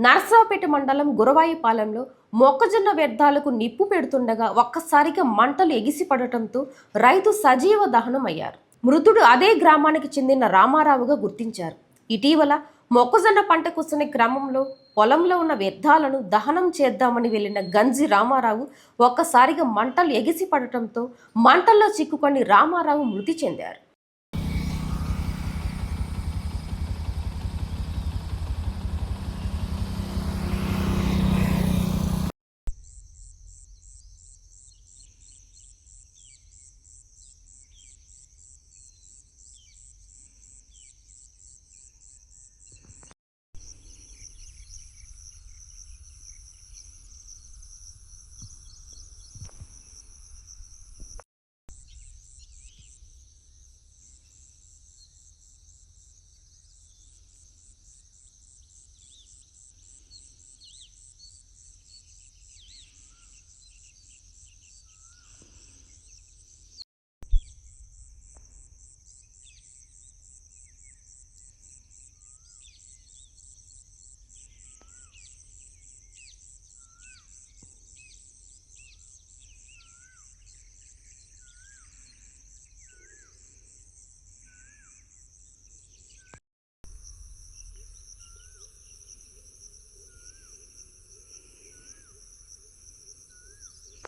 నర్సరావుపేట మండలం గురవాయిపాలెంలో మొక్కజొన్న వ్యర్థాలకు నిప్పు పెడుతుండగా ఒక్కసారిగా మంటలు ఎగిసిపడటంతో రైతు సజీవ దహనం అయ్యారు. మృతుడు అదే గ్రామానికి చెందిన రామారావుగా గుర్తించారు. ఇటీవల మొక్కజొన్న పంట కోసిన క్రమంలో పొలంలో ఉన్న వ్యర్థాలను దహనం చేద్దామని వెళ్లిన గంజి రామారావు ఒక్కసారిగా మంటలు ఎగిసిపడటంతో మంటల్లో చిక్కుకొని రామారావు మృతి చెందారు.